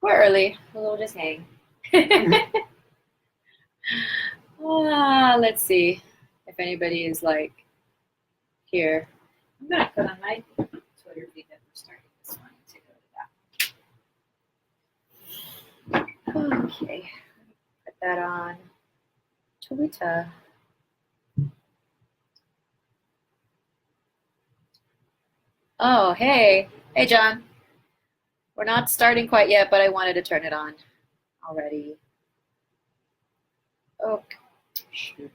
We're early. We'll just hang. Let's see if anybody is like here. I'm gonna put on my Twitter feed that we're starting this one to go to that. Okay, put that on Twitter. Oh, hey, John. We're not starting quite yet, but I wanted to turn it on already. Okay.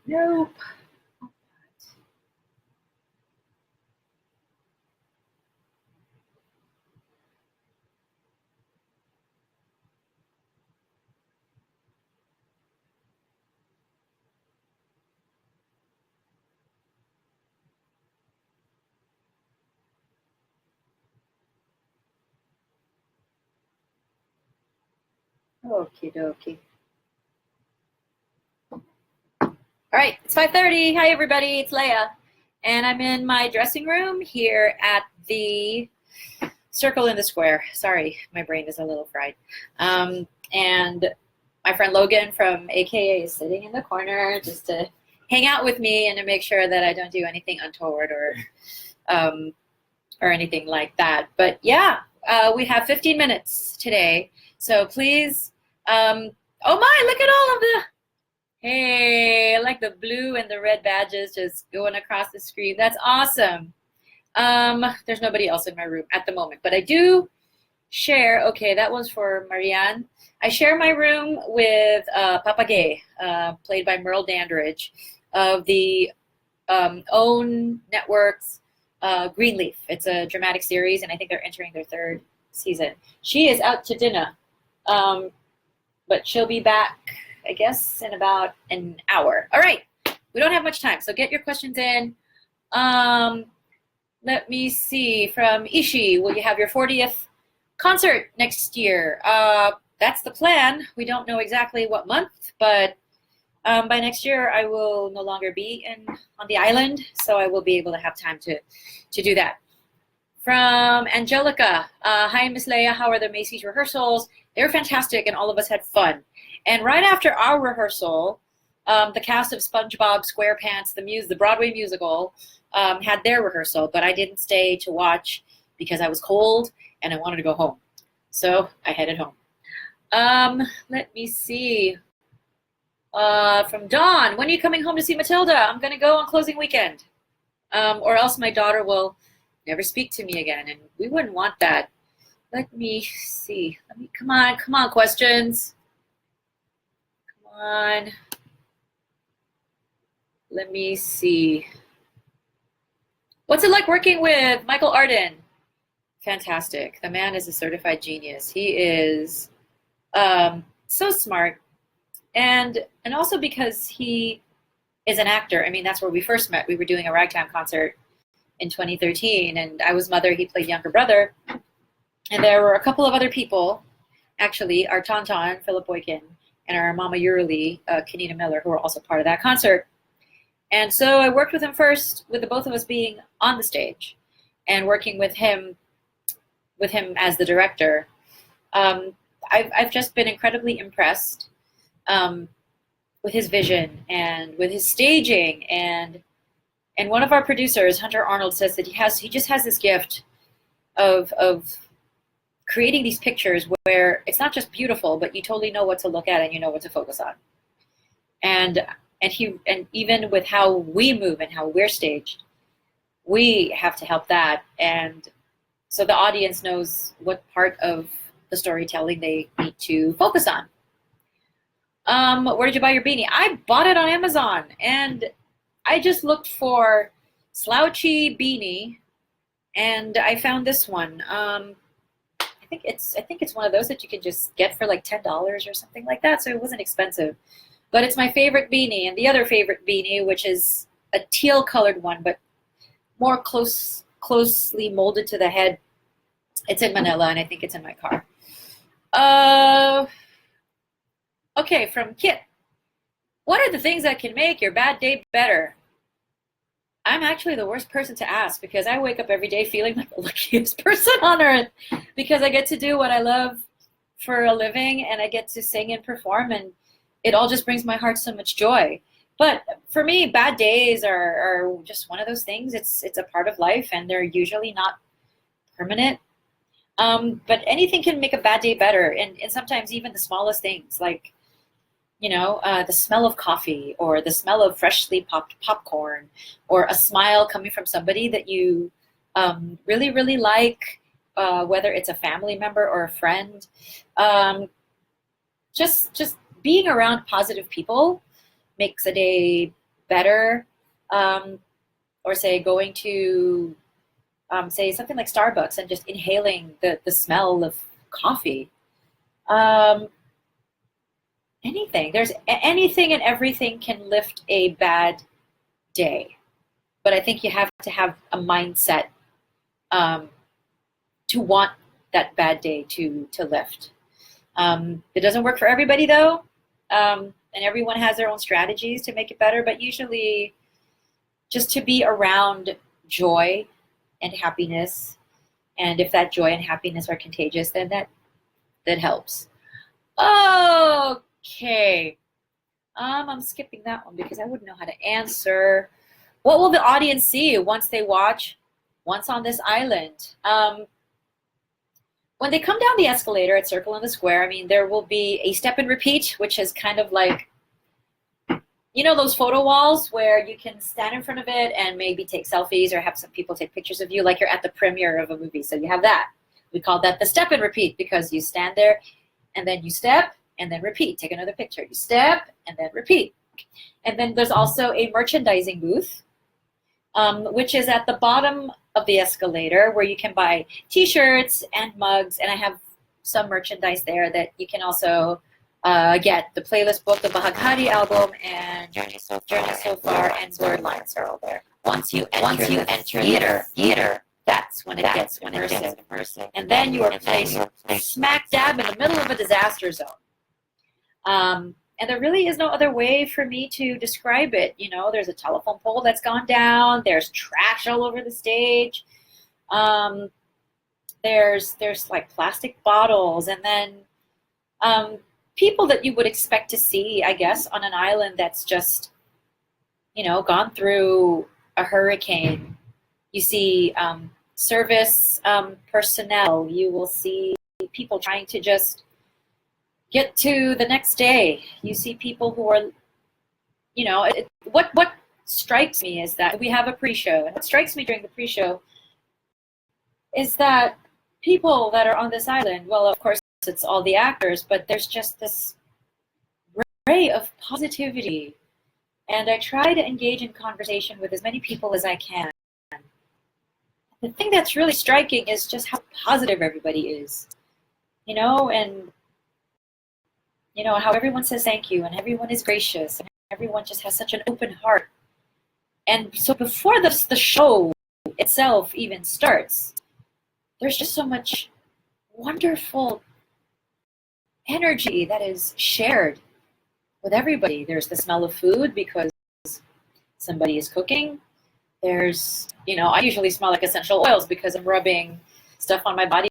Nope. Okie dokie. All right, it's 5:30. Hi, everybody. It's Lea. And I'm in my dressing room here at the Circle in the Square. Sorry, my brain is a little fried. And my friend Logan from AKA is sitting in the corner just to hang out with me and to make sure that I don't do anything untoward or anything like that. But yeah, we have 15 minutes today. So please, oh my, look at all of the, hey, I like the blue and the red badges just going across the screen. That's awesome. There's nobody else in my room at the moment, but I do share, okay, that was for Marianne. I share my room with Papa Gay, played by Merle Dandridge, of the OWN Network's Greenleaf. It's a dramatic series, and I think they're entering their 3rd season. She is out to dinner, but she'll be back, I guess, in about an hour. All right, we don't have much time, so get your questions in. Let me see, from Ishi, will you have your 40th concert next year? That's the plan. We don't know exactly what month, but by next year I will no longer be on the island, so I will be able to have time to do that. From Angelica, hi Miss Lea, how are the Macy's rehearsals? They were fantastic and all of us had fun. And right after our rehearsal, the cast of SpongeBob SquarePants, the Broadway musical, had their rehearsal, but I didn't stay to watch because I was cold and I wanted to go home. So I headed home. Let me see. From Dawn, when are you coming home to see Matilda? I'm going to go on closing weekend. Or else my daughter will never speak to me again, and we wouldn't want that. Let me see. Come on, questions. Come on. Let me see. What's it like working with Michael Arden? Fantastic. The man is a certified genius. He is so smart. And also because he is an actor. I mean, that's where we first met. We were doing a ragtime concert in 2013, and I was Mother. He played younger brother. And there were a couple of other people, actually, our Tauntaun, Philip Boykin, and our Mama Yurli, Kenina Miller, who were also part of that concert. And so I worked with him first, with the both of us being on the stage and working with him as the director. I've just been incredibly impressed with his vision and with his staging. And one of our producers, Hunter Arnold, says that he just has this gift of creating these pictures where it's not just beautiful, but you totally know what to look at and you know what to focus on. And even with how we move and how we're staged, we have to help that. And so the audience knows what part of the storytelling they need to focus on. Where did you buy your beanie? I bought it on Amazon, and I just looked for slouchy beanie, and I found this one. I think it's one of those that you can just get for like $10 or something like that. So it wasn't expensive, but it's my favorite beanie. And the other favorite beanie, which is a teal colored one, but more closely molded to the head. It's in Manila, and I think it's in my car. Okay, from Kit. What are the things that can make your bad day better? I'm actually the worst person to ask because I wake up every day feeling like the luckiest person on earth because I get to do what I love for a living, and I get to sing and perform, and it all just brings my heart so much joy. But for me, bad days are just one of those things. It's a part of life, and they're usually not permanent. But anything can make a bad day better, and sometimes even the smallest things, like the smell of coffee, or the smell of freshly popped popcorn, or a smile coming from somebody that you really, really like, whether it's a family member or a friend. Um, just being around positive people makes a day better. Um, or say going to say something like Starbucks and just inhaling the smell of coffee. Um, anything. There's anything and everything can lift a bad day. But I think you have to have a mindset um, to want that bad day to lift. It doesn't work for everybody though, and everyone has their own strategies to make it better. But usually, just to be around joy and happiness, and if that joy and happiness are contagious, then that helps. Okay. I'm skipping that one because I wouldn't know how to answer. What will the audience see once they watch Once on This Island? When they come down the escalator at Circle in the Square, I mean, there will be a step and repeat, which is kind of like, those photo walls where you can stand in front of it and maybe take selfies or have some people take pictures of you like you're at the premiere of a movie. So you have that. We call that the step and repeat because you stand there and then you step and then repeat. Take another picture. You step and then repeat. And then there's also a merchandising booth, which is at the bottom of the escalator where you can buy t-shirts and mugs. And I have some merchandise there that you can also get. The playlist book, the Bahaghari album, and Journey So Far, and Blurred Lines are all there. Once you enter theater, that's when it gets immersive. And then you are placed smack dab in the middle of a disaster zone. And there really is no other way for me to describe it. There's a telephone pole that's gone down. There's trash all over the stage. There's like plastic bottles, and then people that you would expect to see, I guess, on an island that's just, gone through a hurricane. You see service personnel. You will see people trying to just get to the next day. You see people who are, what strikes me is that we have a pre-show. And what strikes me during the pre-show is that people that are on this island, well, of course, it's all the actors, but there's just this ray of positivity. And I try to engage in conversation with as many people as I can. The thing that's really striking is just how positive everybody is, and how everyone says thank you, and everyone is gracious, and everyone just has such an open heart. And so before the show itself even starts, there's just so much wonderful energy that is shared with everybody. There's the smell of food because somebody is cooking. There's, I usually smell like essential oils because I'm rubbing stuff on my body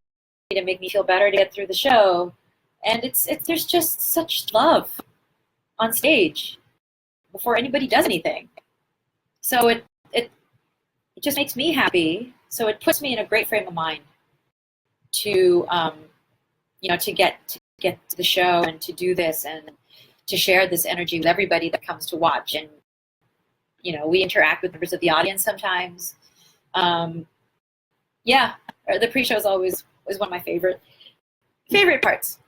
to make me feel better to get through the show. And there's just such love on stage before anybody does anything. So it just makes me happy. So it puts me in a great frame of mind to to get to the show and to do this and to share this energy with everybody that comes to watch. And we interact with members of the audience sometimes. The pre-show is always one of my favorite parts.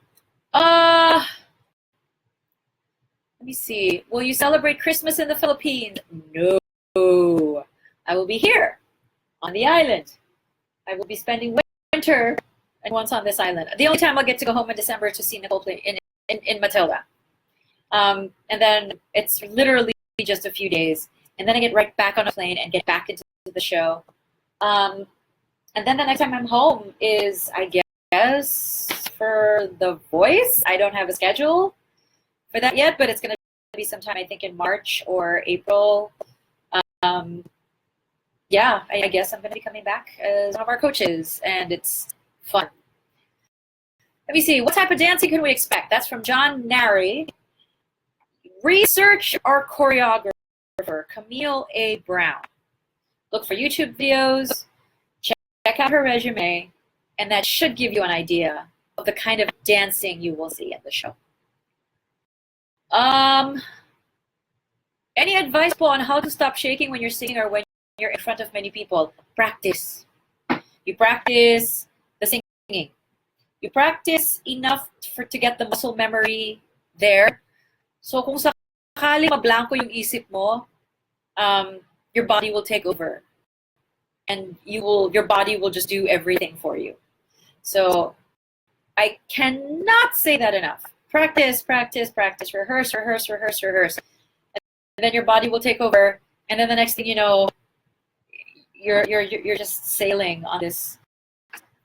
Let me see. Will you celebrate Christmas in the Philippines? No. I will be here on the island. I will be spending winter and Once on This Island. The only time I'll get to go home in December is to see Nicole play in Matilda. And then it's literally just a few days. And then I get right back on a plane and get back into the show. And then the next time I'm home is, I guess, for The Voice. I don't have a schedule for that yet, but it's going to be sometime, I think, in March or April. I guess I'm going to be coming back as one of our coaches, and it's fun. Let me see. What type of dancing can we expect? That's from John Nary. Research our choreographer, Camille A. Brown. Look for YouTube videos, check out her resume, and that should give you an idea of the kind of dancing you will see at the show. Any advice po on how to stop shaking when you're singing or when you're in front of many people? Practice. You practice the singing. You practice enough to get the muscle memory there. So kung sakali mablanko yung isip mo, your body will take over. And your body will just do everything for you. So I cannot say that enough. Practice, practice, practice, rehearse, rehearse, rehearse, rehearse. And then your body will take over. And then the next thing you know, you're just sailing on this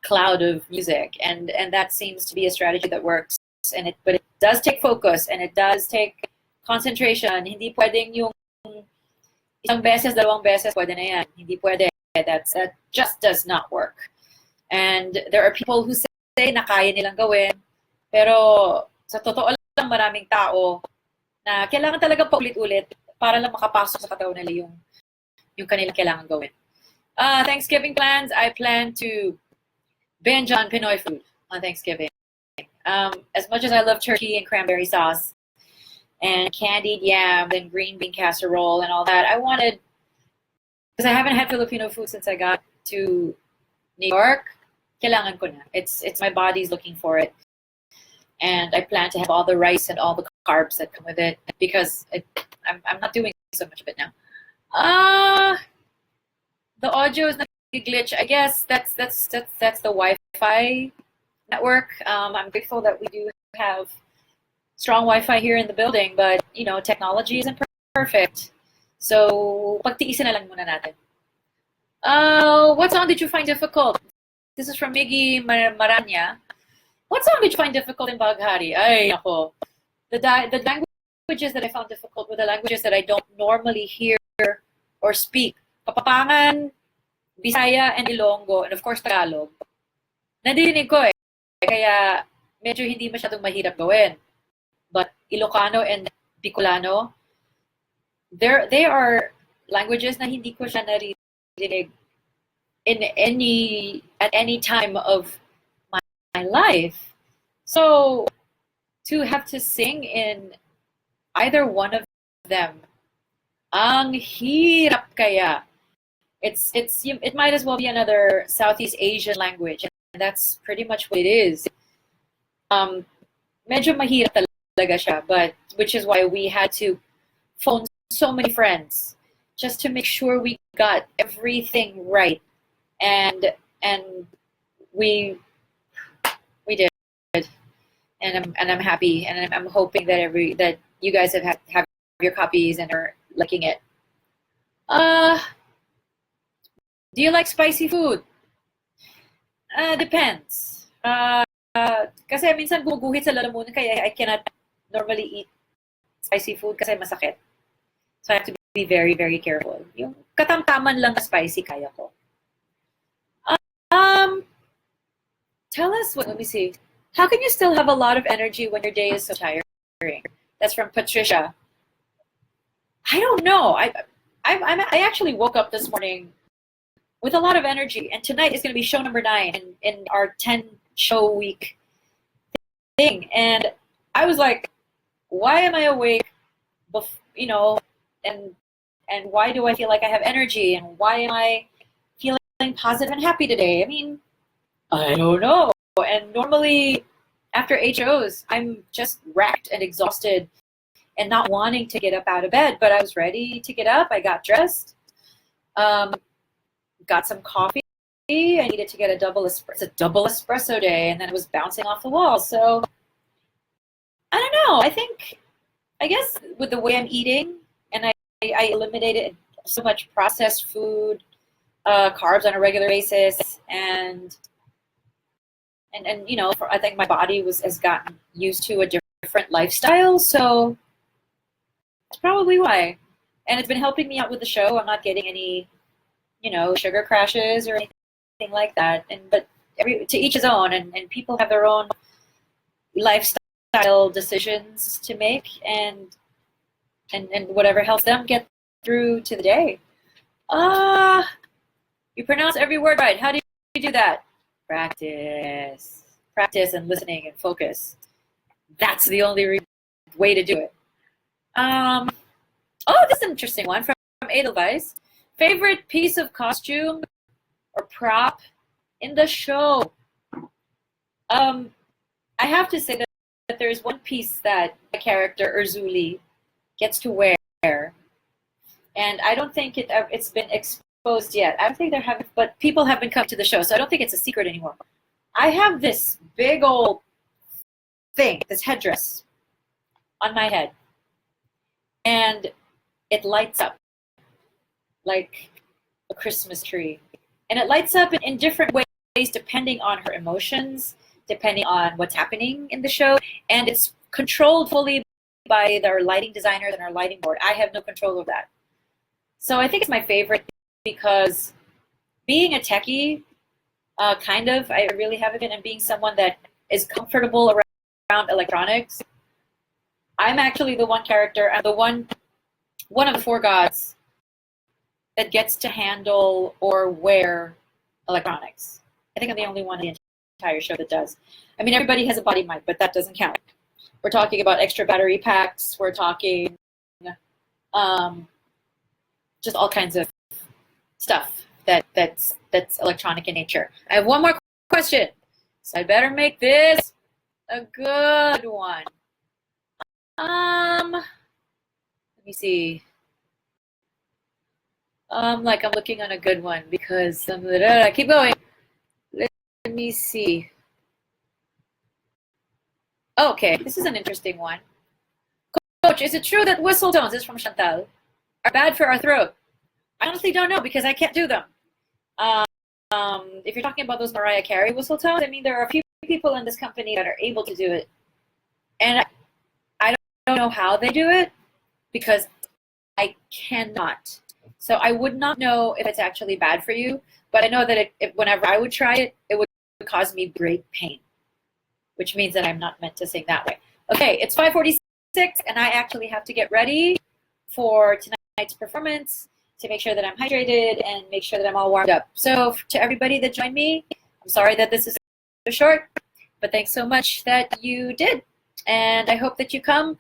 cloud of music. And that seems to be a strategy that works. But it does take focus and it does take concentration. Hindi pwedeng yung isang beses, dalawang beses, pwede na yan. Hindi pwede. That just does not work. And there are people who say na kaya nilang gawin, pero sa totoo lang maraming tao na kailangan talaga paulit-ulit para lang makapasok sa katawan nila yung kanilang kailangan gawin. Thanksgiving plans, I plan to binge on Pinoy food on Thanksgiving. As much as I love turkey and cranberry sauce and candied yam and green bean casserole and all that, I wanted, because I haven't had Filipino food since I got to New York, kailangan ko na. It's my body's looking for it. And I plan to have all the rice and all the carbs that come with it because I'm not doing so much of it now. The audio is not a glitch. I guess that's the Wi-Fi network. I'm grateful that we do have strong Wi-Fi here in the building, but technology isn't perfect. So, pagtiisin na lang muna natin. What song did you find difficult? This is from Miggy Maranya. What song did you find difficult in Baghari? Ay, ako. The languages that I found difficult were the languages that I don't normally hear or speak. Kapampangan, Bisaya, and Ilonggo, and of course Tagalog. Nadidinig ko eh. Kaya medyo hindi masyadong mahirap gawin. But Ilocano and Bicolano, they are languages na hindi ko siya naririnig at any time of my life. So to have to sing in either one of them, ang hirap kaya. It might as well be another Southeast Asian language, and that's pretty much what it is. Medyo mahirap talaga siya, but which is why we had to phone so many friends just to make sure we got everything right, and we did, and I'm happy, and I'm hoping that you guys have your copies and are liking it. Do you like spicy food? Depends. Kasi minsan gumuguhit sa lalamunan kaya I cannot normally eat spicy food kasi masakit. So I have to be very, very careful. Yung katamtaman lang na spicy kaya ko. Tell us, let me see. How can you still have a lot of energy when your day is so tiring? That's from Patricia. I don't know. I actually woke up this morning with a lot of energy, and tonight is going to be show number 9 in our 10 show week thing. And I was like, why am I awake? And why do I feel like I have energy? And why am I feeling positive and happy today? I mean, I don't know. And normally after HOs, I'm just wrecked and exhausted and not wanting to get up out of bed, but I was ready to get up. I got dressed, got some coffee. I needed to get a double espresso day, and then it was bouncing off the wall. So I don't know. I guess with the way I'm eating, and I eliminated so much processed food, carbs on a regular basis, and I think my body has gotten used to a different lifestyle. So that's probably why. And it's been helping me out with the show. I'm not getting any, sugar crashes or anything like that. But to each his own, and people have their own lifestyle decisions to make, and whatever helps them get through to the day. You pronounce every word right. How do you do that? Practice. Practice and listening and focus. That's the only way to do it. Oh, this is an interesting one from Edelweiss. Favorite piece of costume or prop in the show? I have to say that there's one piece that the character Urzuli gets to wear, and I don't think it's been exposed yet. I don't think there have, but people have been coming to the show, so I don't think it's a secret anymore. I have this big old thing, this headdress on my head, and it lights up like a Christmas tree, and it lights up in different ways depending on her emotions, depending on what's happening in the show, and it's controlled fully by our lighting designers and our lighting board. I have no control over that. So I think it's my favorite because being a techie, I really haven't been, and being someone that is comfortable around electronics, I'm actually the one character, I'm the one of the four gods that gets to handle or wear electronics. I think I'm the only one in the entire show that does. I mean, everybody has a body mic, but that doesn't count. We're talking about extra battery packs. We're talking just all kinds of stuff that's electronic in nature. I have one more question, so I better make this a good one. Let me see. I'm looking on a good one because keep going. Let me see. Okay, this is an interesting one. Coach, is it true that whistle tones, this is from Chantal, are bad for our throat? I honestly don't know because I can't do them. If you're talking about those Mariah Carey whistle tones, I mean, there are a few people in this company that are able to do it. And I don't know how they do it because I cannot. So I would not know if it's actually bad for you, but I know that whenever I would try it, it would cause me great pain, which means that I'm not meant to sing that way. Okay, it's 5:46, and I actually have to get ready for tonight's performance to make sure that I'm hydrated and make sure that I'm all warmed up. So to everybody that joined me, I'm sorry that this is so short, but thanks so much that you did. And I hope that you come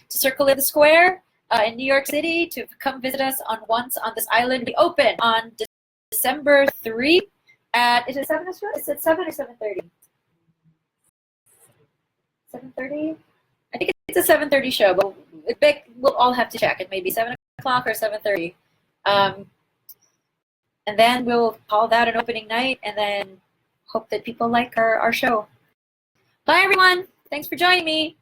to Circle in the Square in New York City to come visit us on Once on This Island. We open on December 3 at, is it 7 or 7:30? 7:30? I think it's a 7:30 show, but we'll all have to check. It may be 7 o'clock or 7:30. And then we'll call that an opening night and then hope that people like our show. Bye, everyone. Thanks for joining me.